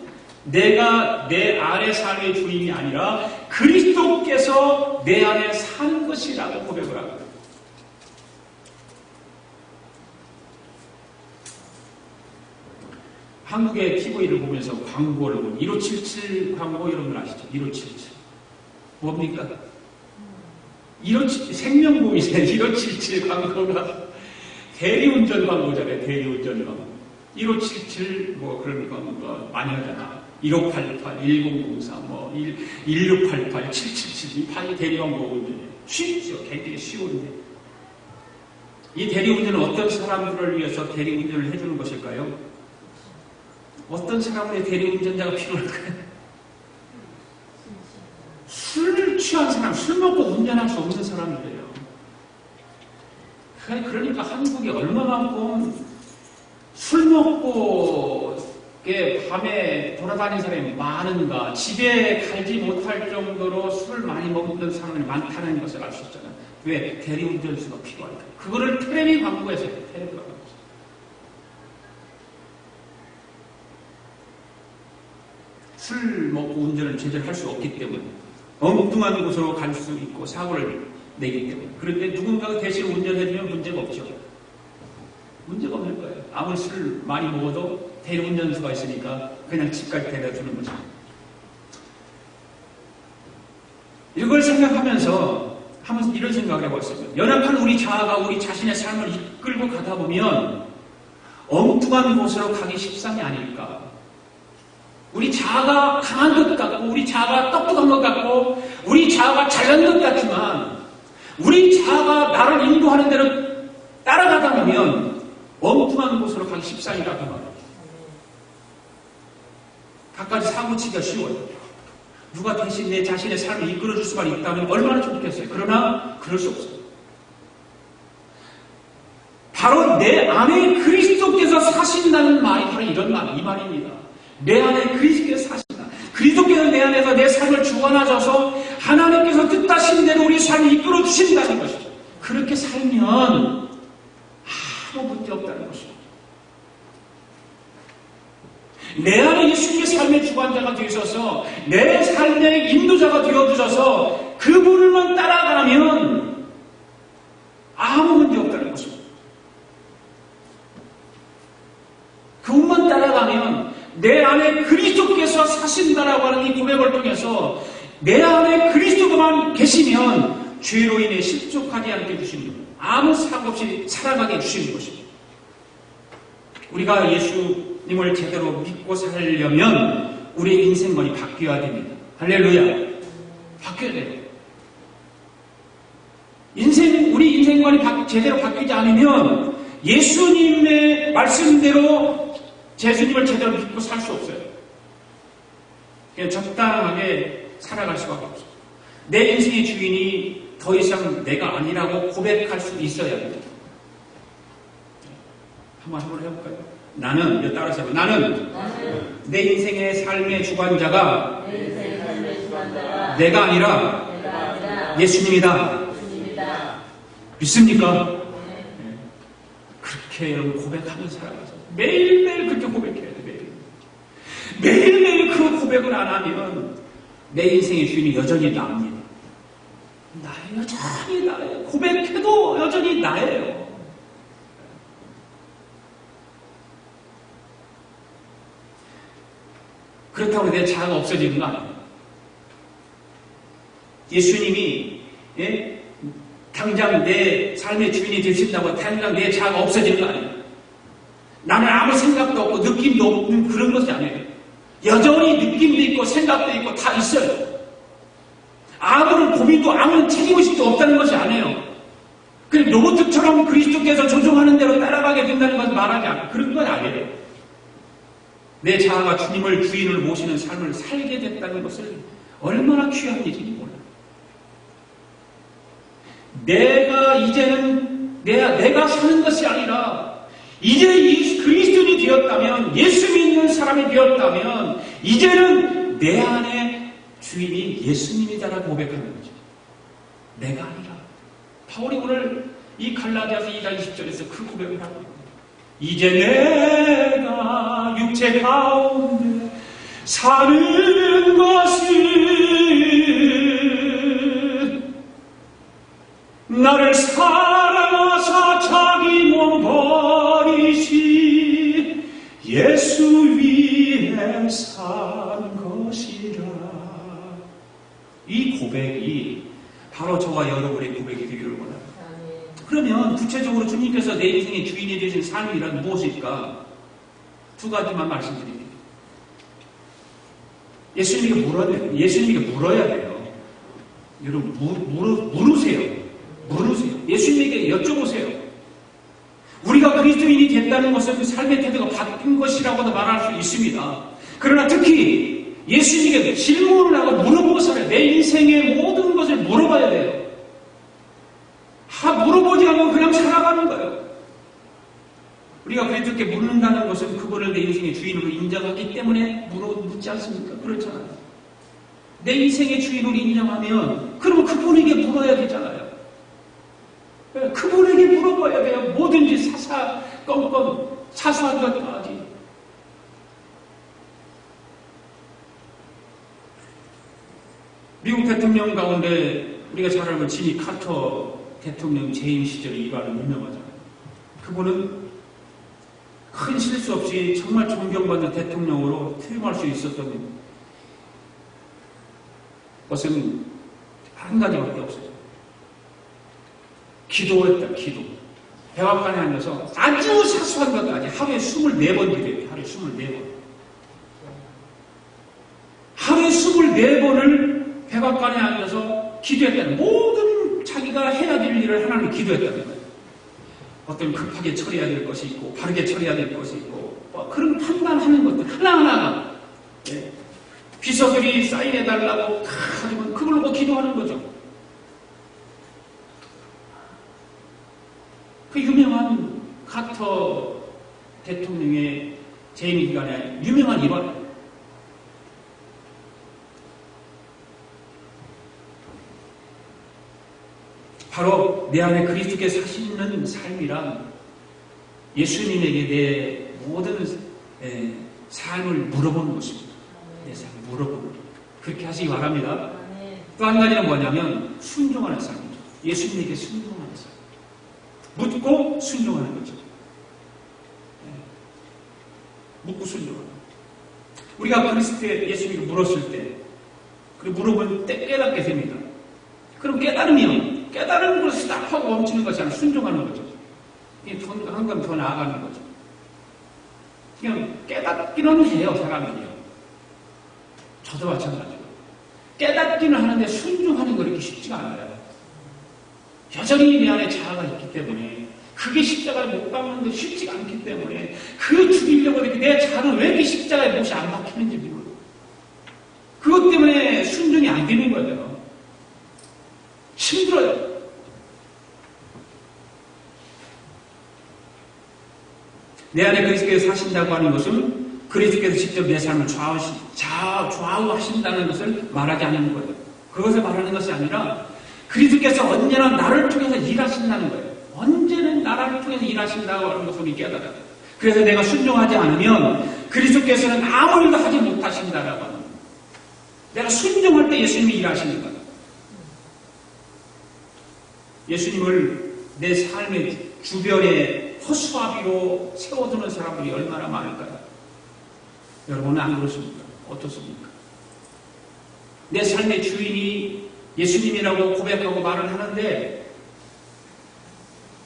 내가 내 안에 삶의 주인이 아니라 그리스도께서 내 안에 사는 것이라고 고백을 합니다. 한국의 TV를 보면서 광고를 보면 1577 광고 여러분 아시죠? 1577 뭡니까? 1577 생명보험이세요. 1577 광고가 대리운전 광고잖아요. 대리운전 광고 1577 뭐 그런 광고가 많이 하잖아. 1588, 1004, 1688, 777 이 파이 대리운전이에요. 쉽죠. 굉장히 쉬운데 이 대리운전은 어떤 사람들을 위해서 대리운전을 해주는 것일까요? 어떤 사람의 대리운전자가 필요할까요? 술을 취한 사람, 술 먹고 운전할 수 없는 사람이래요. 그러니까 한국에 얼마만큼 술 먹고 밤에 돌아다니는 사람이 많은가, 집에 갈지 못할 정도로 술을 많이 먹는 사람이 많다는 것을 알 수 있잖아요. 왜? 대리운전수가 필요하니까. 그거를 텔레비 광고에서 해요. 텔레비 광고. 술 먹고 운전을 제대로 할 수 없기 때문에 엉뚱한 곳으로 갈 수 있고 사고를 내기 때문에. 그런데 누군가가 대신 운전해주면 문제가 없죠. 문제가 없는 거예요. 아무리 술 많이 먹어도 대리운전수가 있으니까 그냥 집까지 데려주는 거죠. 이걸 생각하면서 한번 이런 생각을 해봤어요. 연약한 우리 자아가 우리 자신의 삶을 이끌고 가다 보면 엉뚱한 곳으로 가기 십상이 아닐까. 우리 자아가 강한 것 같고 우리 자아가 똑똑한 것 같고 우리 자아가 잘난 것 같지만 우리 자아가 나를 인도하는 대로 따라가다 보면 엉뚱한 곳으로 가기 십상이라고 말합니다. 갖가지 사고치기가 쉬워요. 누가 대신 내 자신의 삶을 이끌어줄 수만 있다면 얼마나 좋겠어요. 그러나 그럴 수 없어요. 바로 내 안에 그리스도께서 사신다는 말이 바로 이런 말, 이 말입니다. 내 안에 그리스도께서 사신다. 그리스도께서 내 안에서 내 삶을 주관하셔서 하나님께서 뜻하신 대로 우리 삶을 이끌어 주신다는 것이죠. 그렇게 살면 아무 문제 없다는 것이죠. 내 안에 예수님의 삶의 주관자가 되셔서 내 삶의 인도자가 되어주셔서 그분을만 따라가면 아무 문제 없다는 것입니다. 그분만 따라가면 내 안에 그리스도께서 사신다라고 하는 이 고백을 통해서 내 안에 그리스도만 계시면 죄로 인해 실족하지 않게 해주시는 거예요. 아무 사고 없이 살아가게 해주시는 것입니다. 우리가 예수님을 제대로 믿고 살려면 우리의 인생관이 바뀌어야 됩니다. 할렐루야. 바뀌어야 돼요. 우리 인생관이 제대로 바뀌지 않으면 예수님의 말씀대로 예수님을 제대로 믿고 살 수 없어요. 그냥 적당하게 살아갈 수밖에 없어요. 내 인생의 주인이 더 이상 내가 아니라고 고백할 수 있어야 합니다. 한번 해볼까요? 나는 내 인생의 삶의 주관자가 내가 아니라 예수님이다. 믿습니까? 그렇게 여러분 고백하면서 살아가서 매일매일 그렇게 고백해야 돼. 매일매일 그 고백을 안 하면 내 인생의 주인이 여전히 나입니다. 나야. 여전히 나예요. 고백해도 여전히 나예요. 그렇다고 내 자아가 없어지는 거 아니에요. 예수님이 당장 내 삶의 주인이 되신다고 당장 내 자아가 없어지는 거 아니에요. 나는 아무 생각도 없고 느낌도 없는 그런 것이 아니에요. 여전히 느낌도 있고 생각도 있고 다 있어요. 아무런 고민도 아무런 책임의식도 없다는 것이 아니에요. 그냥 로봇처럼 그리스도께서 조종하는 대로 따라가게 된다는 것을 말하지 않아요. 그런 건 아니에요. 내 자아가 주님을 주인을 모시는 삶을 살게 됐다는 것을 얼마나 귀한 일인지 몰라요. 내가 이제는 내가 사는 것이 아니라 이제 이 그리스도인이 되었다면, 예수 믿는 사람이 되었다면 이제는 내 안에 주인이 예수님이다라고 고백하는 거죠. 내가 아니라. 바울이 오늘 이 갈라디아서 2장 20절에서 그 고백을 하고 있습니다. 이제 내가 육체 가운데 사는 것은 나를 사랑하사 자기 몸 버리신 예수 위에 산 것이라. 이 고백이 바로 저와 여러분의 고백이 되기를 원합니다. 그러면 구체적으로 주님께서 내 인생의 주인이 되신 삶이란 무엇일까? 두 가지만 말씀드립니다. 예수님에게 물어야 돼요. 예수님에게 물어야 돼요. 여러분 물으세요. 예수님에게 여쭤보세요. 우리가 그리스도인이 된다는 것은 삶의 태도가 바뀐 것이라고도 말할 수 있습니다. 그러나 특히 예수님에게 질문을 하고 물어보고서는 내 인생의 모든 것을 물어봐야 돼요. 물어보지 않으면 그냥 살아가는 거예요. 우리가 그리스도께 묻는다는 것은 그분을 내 인생의 주인으로 인정하기 때문에 묻지 않습니까? 그렇잖아요. 내 인생의 주인으로 인정하면 그러면 그분에게 물어야 되잖아요. 그분에게 물어봐야 돼요. 뭐든지 사사건건 사소한 것까지. 미국 대통령 가운데 우리가 잘 알고 지미 카터 대통령 재임 시절이 이바는 유명하잖아요. 그분은 큰 실수 없이 정말 존경받는 대통령으로 퇴임할 수 있었던 것은 한 가지밖에 없어요. 기도했다, 기도. 백악관에 앉아서 아주 사소한 것까지 하루에 24번 기도해요. 하루에 24번. 하루에 24번을 백악관에 앉아서 기도했다는, 모든 자기가 해야 될 일을 하나님 기도했다는 거예요. 어떤 급하게 처리해야 될 것이 있고 바르게 처리해야 될 것이 있고 그런 판단하는 것들 하나하나가 비서들이 사인해달라고 하지만 그걸로 뭐 기도하는 거죠. 그 유명한 카터 대통령의 재임 기간에 유명한 일화예요. 바로 내 안에 그리스도께서 사시는 삶이란 예수님에게 내 모든 삶을 물어보는 것입니다. 내 삶을 물어보는 것. 그렇게 하시기 바랍니다. 또 한 가지는 뭐냐면 순종하는 삶이죠. 예수님에게 순종하는 삶. 묻고 순종하는 거죠. 묻고 순종하는 것. 우리가 그리스도께 예수님께 물었을 때, 그리고 물어보면 깨닫게 됩니다. 그럼 깨달으면 깨달은 것을 딱 하고 멈추는 것이 아니라 순종하는 거죠. 한 번 더 나아가는 거죠. 그냥 깨닫기는 해요, 사람은요. 저도 마찬가지고. 깨닫기는 하는데 순종하는 거 이렇게 쉽지가 않아요. 여전히 내 안에 자아가 있기 때문에, 그게 십자가에 못 박는 게 쉽지가 않기 때문에, 그 죽이려고 이렇게 내 자아는 왜 이렇게 십자가에 못이 안 박히는지 모르고, 그것 때문에 순종이 안 되는 거예요. 힘들어요. 내 안에 그리스도께서 사신다고 하는 것은 그리스도께서 직접 내 삶을 좌우하신다는 것을 말하지 않는 거예요. 그것을 말하는 것이 아니라 그리스도께서 언제나 나를 통해서 일하신다는 거예요. 언제는 나를 통해서 일하신다고 하는 것을 우리 깨달아요. 그래서 내가 순종하지 않으면 그리스도께서는 아무 일도 하지 못하신다라고 하는 거예요. 내가 순종할 때 예수님이 일하시는 거예요. 예수님을 내 삶의 주변에 허수아비로 세워두는 사람들이 얼마나 많을까요? 여러분은 안 그렇습니까? 어떻습니까? 내 삶의 주인이 예수님이라고 고백하고 말을 하는데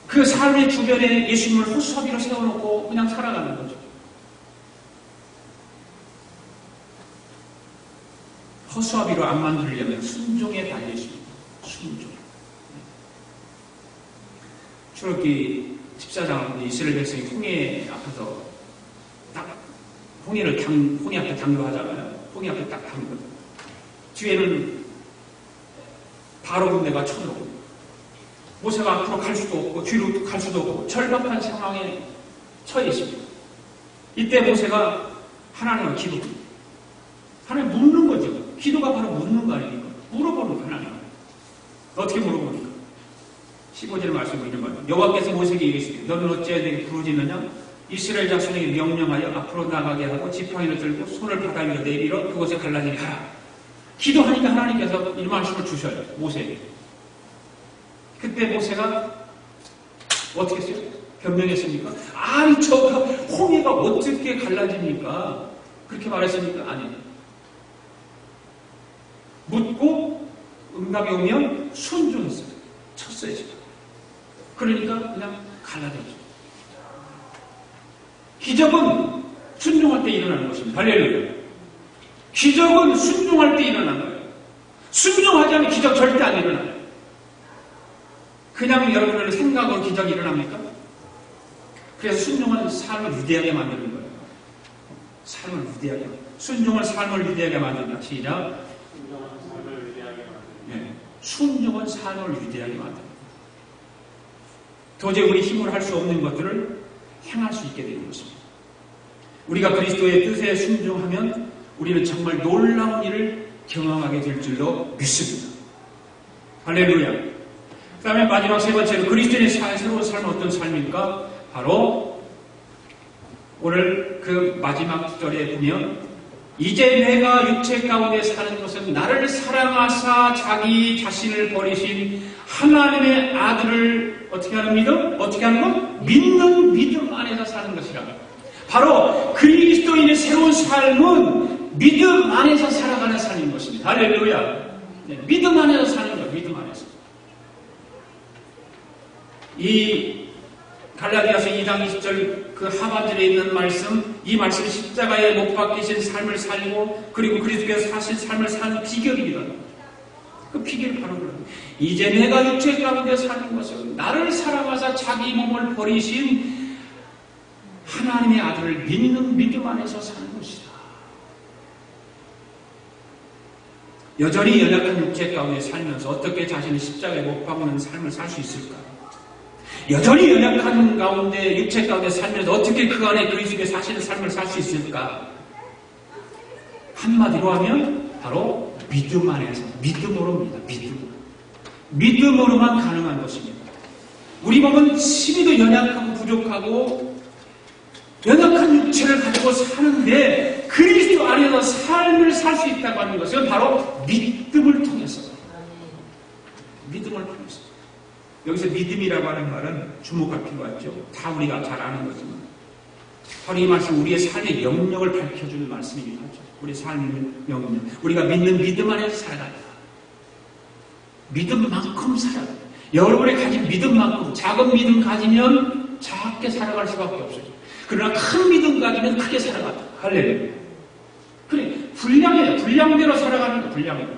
그 삶의 주변에 예수님을 허수아비로 세워놓고 그냥 살아가는 거죠. 허수아비로 안 만들려면 순종에 달려 있습니다. 순종. 출애굽기 14장 이스라엘 백성이 홍해 앞에서 딱 홍해 앞에 당도하잖아요. 홍해 앞에 딱 당거든. 뒤에는 바로 군대가 쳐들어오고 모세가 앞으로 갈 수도 없고 뒤로 갈 수도 없고 절박한 상황에 처해 있습니다. 이때 모세가 하나님을 기도합니다. 하나님 묻는 거죠. 기도가 바로 묻는 거 아닙니까? 물어보는 거 하나님. 어떻게 물어보니까? 15절 말씀을 이런 말이에요. 여호와께서 모세에게 이르시되 너는 어찌하여 내게 부르짖느냐? 이스라엘 자손에게 명령하여 앞으로 나가게 하고 지팡이를 들고 손을 바다 위로 내밀어 그곳에 갈라지게 하라. 기도하니까 하나님께서 이 말씀을 주셔요. 모세에게. 그때 모세가 어떻게 했어요? 변명했습니까? 아니 저가 홍해가 어떻게 갈라집니까? 그렇게 말했습니까? 아니요. 묻고 응답이 오면 순종했어요. 쳤어요. 그러니까 그냥 갈라졌죠. 기적은 순종할 때 일어나는 것입니다. 할렐루야. 기적은 순종할 때 일어나는 거예요. 순종하지 않으면 기적 절대 안 일어나요. 그냥 여러분의 생각으로 기적이 일어납니까? 그래서 순종은 삶을 위대하게 만드는 거예요. 삶을 위대하게. 순종은 삶을 위대하게 만든다. 시작. 순종은 삶을 위대하게 만든다. 네. 순종은 삶을 위대하게 만든다. 도저히 우리 힘으로 할 수 없는 것들을 행할 수 있게 되는 것입니다. 우리가 그리스도의 뜻에 순종하면 우리는 정말 놀라운 일을 경험하게 될 줄로 믿습니다. 할렐루야. 그 다음에 마지막 세 번째로 그리스도인의 새로운 삶은 어떤 삶일까? 바로 오늘 그 마지막 절에 보면 이제 내가 육체 가운데 사는 것은 나를 사랑하사 자기 자신을 버리신 하나님의 아들을 어떻게 하는 믿음? 어떻게 하는 것? 믿는 믿음 안에서 사는 것이라. 바로 그리스도인의 새로운 삶은 믿음 안에서 살아가는 삶인 것입니다. 할렐루야. 네, 믿음 안에서 사는 거예요. 믿음 안에서. 이 갈라디아서 2장 20절 그 하반절에 있는 말씀, 이 말씀이 십자가에 못 박히신 삶을 살고 그리고 그리스도께서 사신 삶을 사는 비결입니다. 그 비결이 바로 그런 거예요. 이제 내가 육체 가운데 사는 것은 나를 사랑하사 자기 몸을 버리신 하나님의 아들을 믿는 믿음 안에서 사는 것이다. 여전히 연약한 육체 가운데 살면서 어떻게 자신의 십자가에 못 박는 삶을 살 수 있을까? 여전히 연약한 가운데 육체 가운데 살면서 어떻게 그 안에 그리스도의 사실의 삶을 살 수 있을까? 한마디로 하면 바로 믿음 안에서 믿음으로입니다. 믿음으로만 가능한 것입니다. 우리 몸은 심히도 연약하고 부족하고 연약한 육체를 가지고 사는데 그리스도 안에서 삶을 살 수 있다고 하는 것은 바로 믿음을 통해서. 믿음을 통해서. 여기서 믿음이라고 하는 말은 주목할 필요가 있죠. 다 우리가 잘 아는 거지만 바로 이 말씀 우리의 삶의 영역을 밝혀주는 말씀이기도 하죠. 우리의 삶의 영역. 우리가 믿는 믿음 안에서 살아간다. 믿음만큼 살아간다. 여러분이 가진 믿음만큼 작은 믿음 가지면 작게 살아갈 수밖에 없어요. 그러나 큰 믿음 가지면 크게 살아간다. 할렐루야. 그래, 분량이에요. 분량대로 살아가는 거, 분량대로.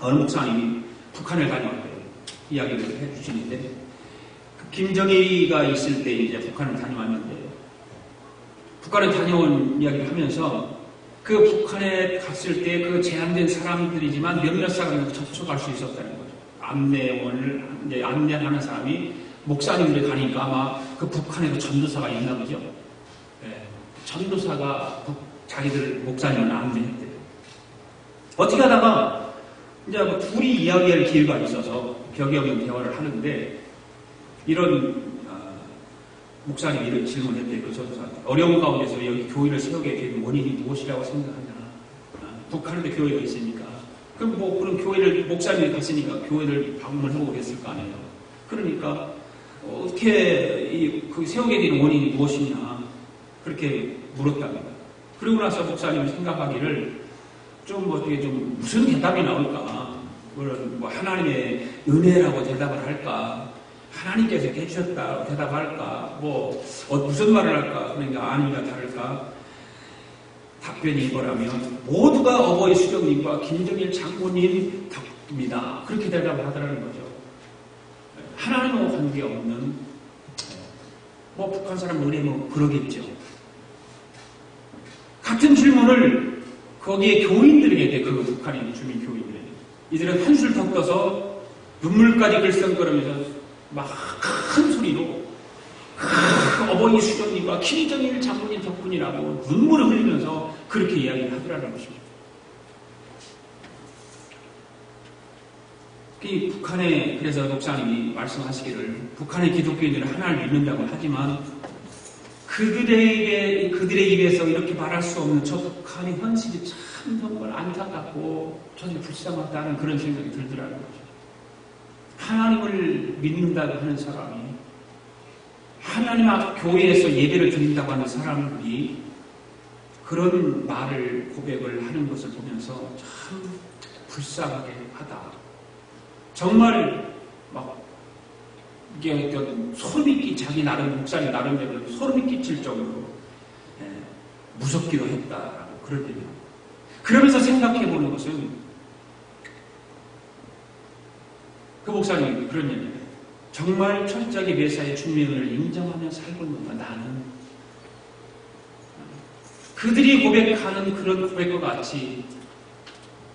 어느 목사님이 북한을 다녀왔대요. 이야기를 해주시는데, 김정일이가 있을 때 이제 북한을 다녀왔는데, 북한에 다녀온 이야기를 하면서, 그 북한에 갔을 때 그 제한된 사람들이지만 몇몇 사람을 접촉할 수 있었다는 거죠. 안내하는 사람이 목사님들이 가니까 아마 그 북한에도 전도사가 있나 보죠. 네. 전도사가 자기들 목사님을 안내했대요. 어떻게 하다가 이제 둘이 이야기할 기회가 있어서 격이 없는 대화를 하는데 이런 목사님이 이런 질문했대요. 그 전도사한테. 어려운 가운데서 여기 교회를 세우게 된 원인이 무엇이라고 생각하냐. 북한에도 교회가 있으니까 그럼 뭐 그런 교회를 목사님이 갔으니까 교회를 방문하고 그랬을 거 아니에요. 그러니까 어떻게 그 세우게 된 원인이 무엇이냐 그렇게 물었답니다. 그러고 나서 목사님이 생각하기를 좀 어떻게 좀 무슨 대답이 나올까? 뭐 하나님의 은혜라고 대답을 할까? 하나님께서 이렇게 해주셨다 대답할까? 뭐 무슨 말을 할까? 그러니까 아니나 다를까? 답변이 이거라면 모두가 어버이 수령님과 김정일 장모님 덕입니다. 그렇게 대답을 하더라는 거죠. 하나님과 관계없는 뭐 북한 사람 은혜 뭐 그러겠죠. 같은 질문을 거기에 교인들에게 돼. 그 북한에 있는 주민 교인들에게. 이들은 한술 더 떠서 눈물까지 글썽거리면서 막 큰 소리로 어버이 수령님과 김정일 장모님 덕분이라고 눈물을 흘리면서 그렇게 이야기를 하더라는 것입니다. 북한에 그래서 목사님이 말씀하시기를 북한의 기독교인들은 하나님을 믿는다고 하지만 그들의 입에서 이렇게 말할 수 없는 저 북한의 현실이 참 정말 안타깝고 정말 불쌍하다는 그런 생각이 들더라는 거죠. 하나님을 믿는다고 하는 사람이 하나님 앞 교회에서 예배를 드린다고 하는 사람들이 그런 말을 고백을 하는 것을 보면서 참 불쌍하게 하다. 정말 막 이게 소름이 끼 자기 나름 목사님 나름대로 소름이 끼칠 정도로 무섭기도 했다라고 그럴 때입니다. 그러면서 생각해 보는 것은 그 목사님이 그런 얘기예요. 정말 철저하게 메시아의 중명을 인정하며 살고 있는가 나는 그들이 고백하는 그런 고백과 같이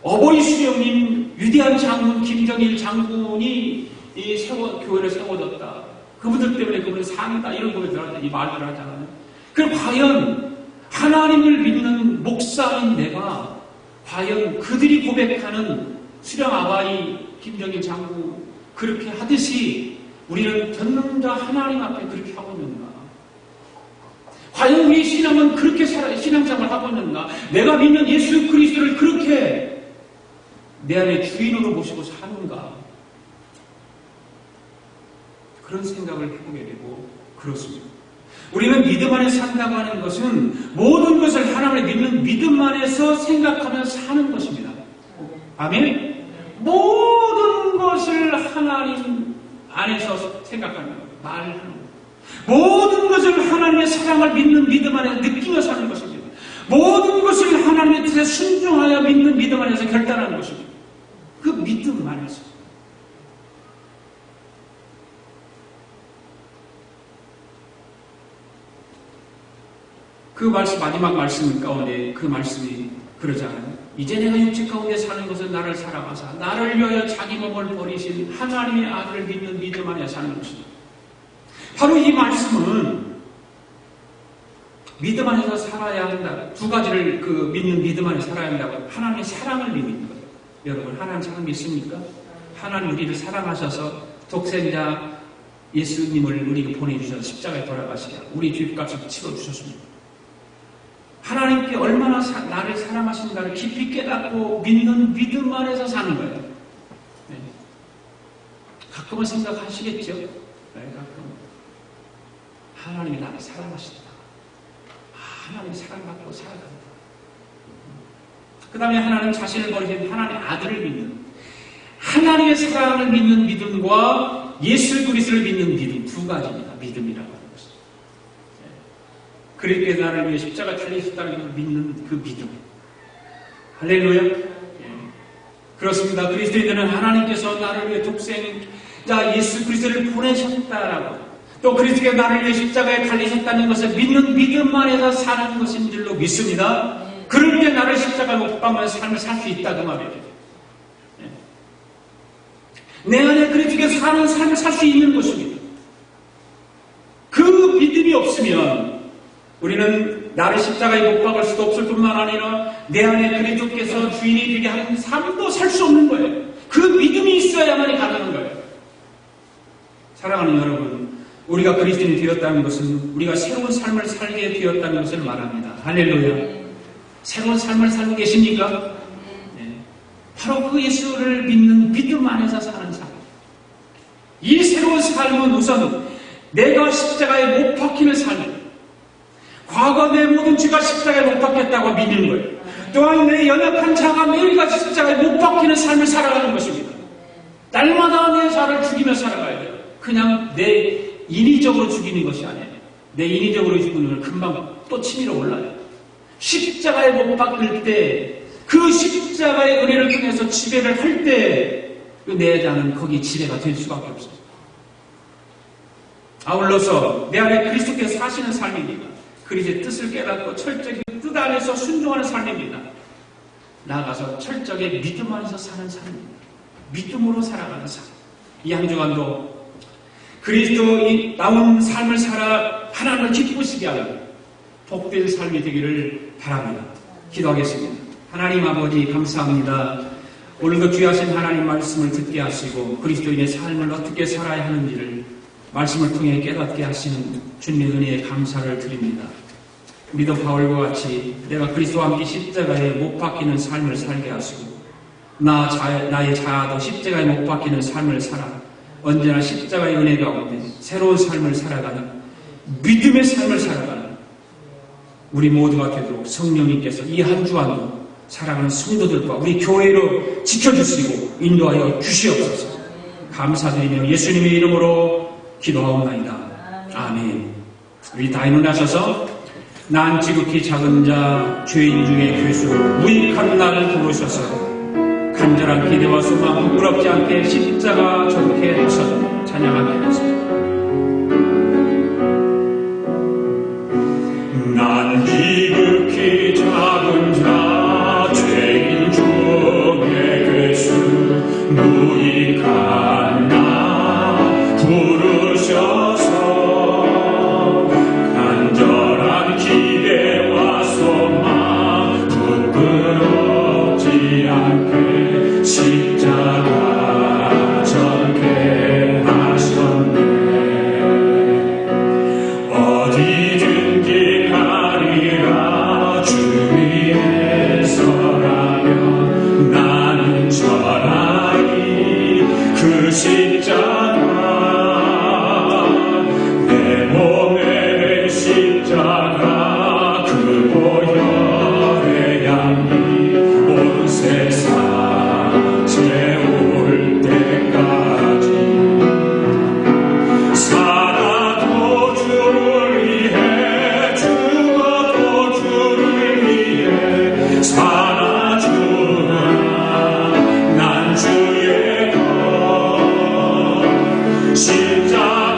어버이 수령님 위대한 장군 김정일 장군이 교회를 세워줬다. 그분들 때문에 그분이 산다. 이런 고백을 이 말들을 하잖아요. 그럼 과연 하나님을 믿는 목사인 내가 과연 그들이 고백하는 수령 아바이 김정일 장군 그렇게 하듯이 우리는 전능자 하나님 앞에 그렇게 하고 있는가? 과연 우리 신앙은 그렇게 신앙생활을 하고 있는가? 내가 믿는 예수 그리스도를 그렇게 내 안에 주인으로 모시고 사는가? 그런 생각을 해보게 되고 그렇습니다. 우리는 믿음 안에 산다고 하는 것은 모든 것을 하나님을 믿는 믿음 안에서 생각하며 사는 것입니다. 아멘? 모든 것을 하나님 안에서 생각하는 것, 말하는 것. 모든 것을 하나님의 사랑을 믿는 믿음 안에서 느끼며 사는 것입니다. 모든 것을 하나님의 뜻에 순종하여 믿는 믿음 안에서 결단하는 것입니다. 그 믿음 안에서. 그 말씀, 마지막 말씀 가운데 그 말씀이 그러잖아요. 이제 내가 육체 가운데 사는 것은 나를 사랑하사 나를 위하여 자기 몸을 버리신 하나님의 아들을 믿는 믿음 안에 사는 것입니다. 바로 이 말씀은 믿음 안에서 살아야 한다. 두 가지를 믿는 믿음 안에 살아야 한다고. 하나님의 사랑을 믿는 거예요. 여러분 하나님 사랑 믿습니까? 하나님 우리를 사랑하셔서 독생자 예수님을 우리에게 보내주셔서 십자가에 돌아가시게 우리 죄값을 치러주셨습니다. 하나님께 얼마나 나를 사랑하신가를 깊이 깨닫고 믿는 믿음 안에서 사는 거예요. 네. 가끔은 생각하시겠죠? 네, 가끔. 하나님이 나를 사랑하신다. 하나님이 사랑받고 살아간다. 그 다음에 하나님 자신을 버리신 하나님의 아들을 믿는 하나님의 사랑을 믿는 믿음과 예수 그리스도를 믿는 믿음 두 가지입니다. 믿음이라고 하는 것은. 그렇게 나를 위해 십자가 달리셨다는 걸 믿는 그 믿음. 할렐루야. 그렇습니다. 그리스도인들은 하나님께서 나를 위해 독생자 예수 그리스도를 보내셨다라고 또 그리스도가 나를 위해 십자가에 달리셨다는 것을 믿는 믿음 안에서 사는 것인 줄로 믿습니다. 그럴 때 나를 십자가에 못 박으면서 삶을 살 수 있다 그 말이에요. 내 안에 그리스도께서 사는 삶을 살 수 있는 것입니다. 그 믿음이 없으면 우리는 나를 십자가에 못 박을 수도 없을 뿐만 아니라 내 안에 그리스도께서 주인이 되게 하는 삶도 살 수 없는 거예요. 그 믿음이 있어야만이 가능한 거예요. 사랑하는 여러분, 우리가 그리스도인이 되었다는 것은 우리가 새로운 삶을 살게 되었다는 것을 말합니다. 할렐루야. 새로운 삶을 살고 계십니까? 네. 바로 그 예수를 믿는 믿음 안에서 사는 삶. 이 새로운 삶은 우선 내가 십자가에 못 박히는 삶. 과거 내 모든 죄가 십자가에 못 박혔다고 믿는 거예요. 또한 내 연약한 자가 매일같이 십자가에 못 박히는 삶을 살아가는 것입니다. 날마다 내 자를 죽이며 살아가야 돼요. 그냥 내 인위적으로 죽이는 것이 아니에요. 내 인위적으로 죽이는 걸 금방 또 치밀어 올라요. 십자가에 못 박힐 때, 그 십자가의 은혜를 통해서 지배를 할 때, 내 자는 거기 지배가 될 수밖에 없어요. 아울러서 내 안에 그리스도께서 사시는 삶입니다. 그리스도의 뜻을 깨닫고 철저히 뜻 안에서 순종하는 삶입니다. 나아가서 철저하게 믿음 안에서 사는 삶입니다. 믿음으로 살아가는 삶. 이 한 주간도 그리스도의 나온 삶을 살아 하나님을 기쁘시게 하는 복된 삶이 되기를 바랍니다. 기도하겠습니다. 하나님 아버지 감사합니다. 오늘도 귀하신 하나님 말씀을 듣게 하시고 그리스도인의 삶을 어떻게 살아야 하는지를 말씀을 통해 깨닫게 하시는 주님의 은혜에 감사를 드립니다. 우리도 바울과 같이 내가 그리스도와 함께 십자가에 못 박히는 삶을 살게 하시고 나의 자아도 십자가에 못 박히는 삶을 살아 언제나 십자가의 은혜 가운데 새로운 삶을 살아가는 믿음의 삶을 살아가는 우리 모두가 되도록 성령님께서 이 한 주간도 사랑하는 성도들과 우리 교회로 지켜주시고 인도하여 주시옵소서. 감사드리며 예수님의 이름으로 기도하옵나이다. 아멘. 우리 다 일어나셔서 난 지극히 작은 자 죄인 중에 괴수 무익한 나를 부르셔서 간절한 기대와 소망 부끄럽지 않게 십자가 전케 하셔서 찬양하게 하소서. 난 지극히 작은 자 죄인 중에 괴수 무익한 나 부르셔서 간절한 기대와 소망 부끄럽지 않게 십자가 전케 하셨네. 어디든지 가리라 주 위에 서라면 나는 전하리 그 십자가 내 몸에 십자가 그 보혈의 양이 온 세상 채울 때까지 살아도 주를 위해 죽어도 주를 위해 살아주나 난 주의 것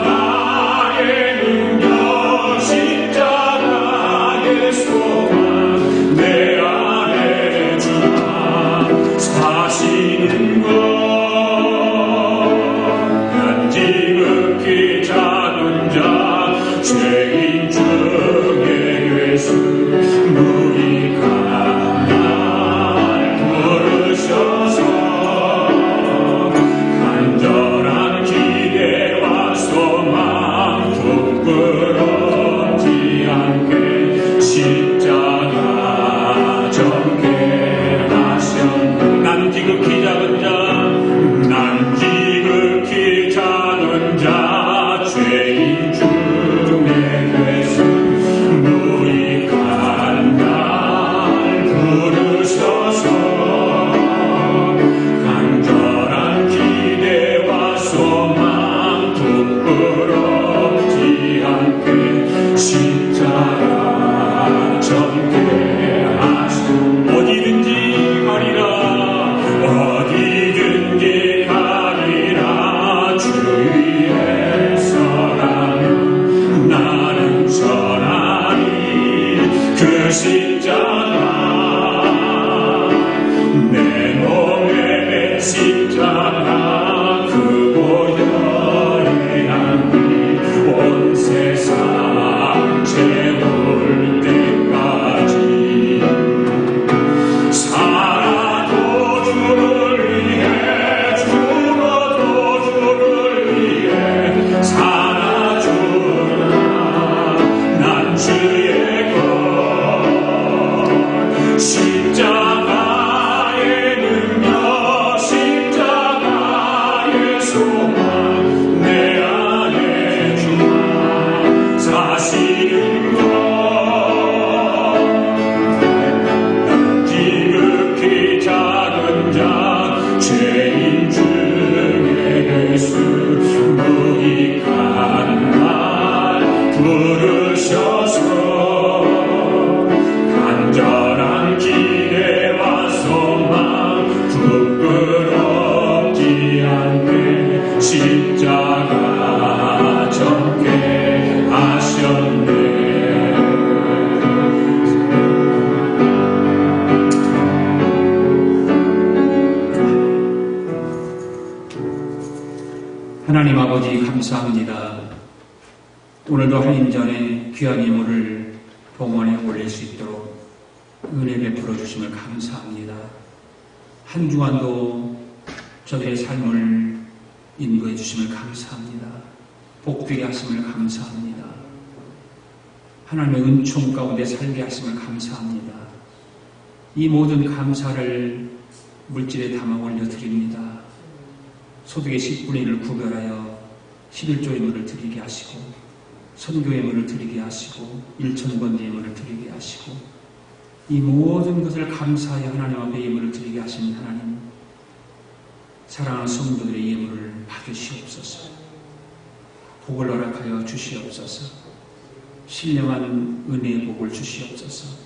십자가의 능력 십자가의 소망 내 안에 주가 사시는 것 난 지극히 작은 자 죄인 중에 괴수 무익한 나 감사합니다. 오늘도 하나님 전에 귀한 예물을 봉헌에 올릴 수 있도록 은혜 베풀어 주심을 감사합니다. 한 주간도 저들의 삶을 인도해 주심을 감사합니다. 복되게 하심을 감사합니다. 하나님의 은총 가운데 살게 하심을 감사합니다. 이 모든 감사를 물질에 담아 올려드립니다. 소득의 10분의 1을 구별하여 11조 예물을 드리게 하시고 선교 예물을 드리게 하시고 1,000번 예물을 드리게 하시고 이 모든 것을 감사하여 하나님 앞에 예물을 드리게 하신 하나님, 사랑하는 성도들의 예물을 받으시옵소서. 복을 허락하여 주시옵소서. 신령한 은혜의 복을 주시옵소서.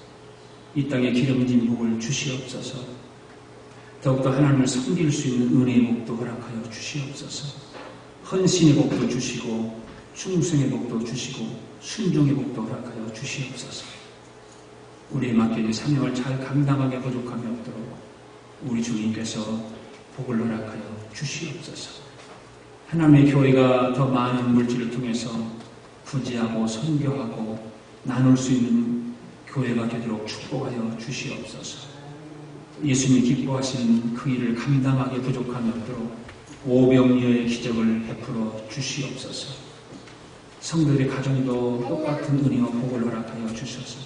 이 땅에 기름진 복을 주시옵소서. 더욱더 하나님을 섬길 수 있는 은혜의 복도 허락하여 주시옵소서. 헌신의 복도 주시고 충성의 복도 주시고 순종의 복도 허락하여 주시옵소서. 우리의 맡겨진 사명을 잘 감당하게 부족함이 없도록 우리 주님께서 복을 허락하여 주시옵소서. 하나님의 교회가 더 많은 물질을 통해서 부지하고 선교하고 나눌 수 있는 교회가 되도록 축복하여 주시옵소서. 예수님이 기뻐하시는 그 일을 감당하게 부족함이 없도록 오병이어의 기적을 베풀어 주시옵소서. 성도들의 가정도 똑같은 은혜와 복을 허락하여 주셔서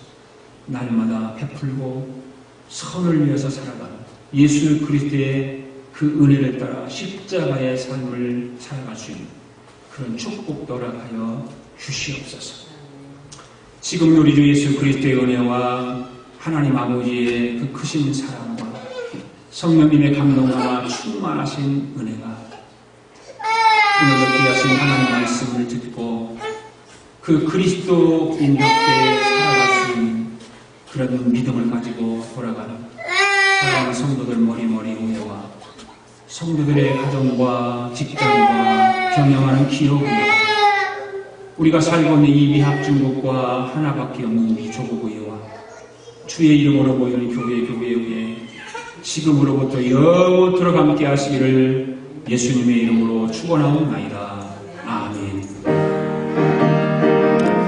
날마다 베풀고 선을 위해서 살아가는 예수 그리스도의 그 은혜를 따라 십자가의 삶을 살아갈 수 있는 그런 축복도 허락하여 주시옵소서. 지금 우리 주 예수 그리스도의 은혜와 하나님 아버지의 그 크신 사랑과 성령님의 감동과 충만하신 은혜가 오늘도 귀하신 하나님 말씀을 듣고 그 그리스도인 덕에 살아갈 수 있는 그런 믿음을 가지고 돌아가는 사랑하는 성도들 머리머리 우애와 성도들의 가정과 직장과 경영하는 기업과 우리가 살고 있는 이 미합중국과 하나밖에 없는 이 조국의와 주의 이름으로 모이는 교회 위에 지금으로부터 영원토록 함께 하시기를 예수님의 이름으로 축원하옵나이다.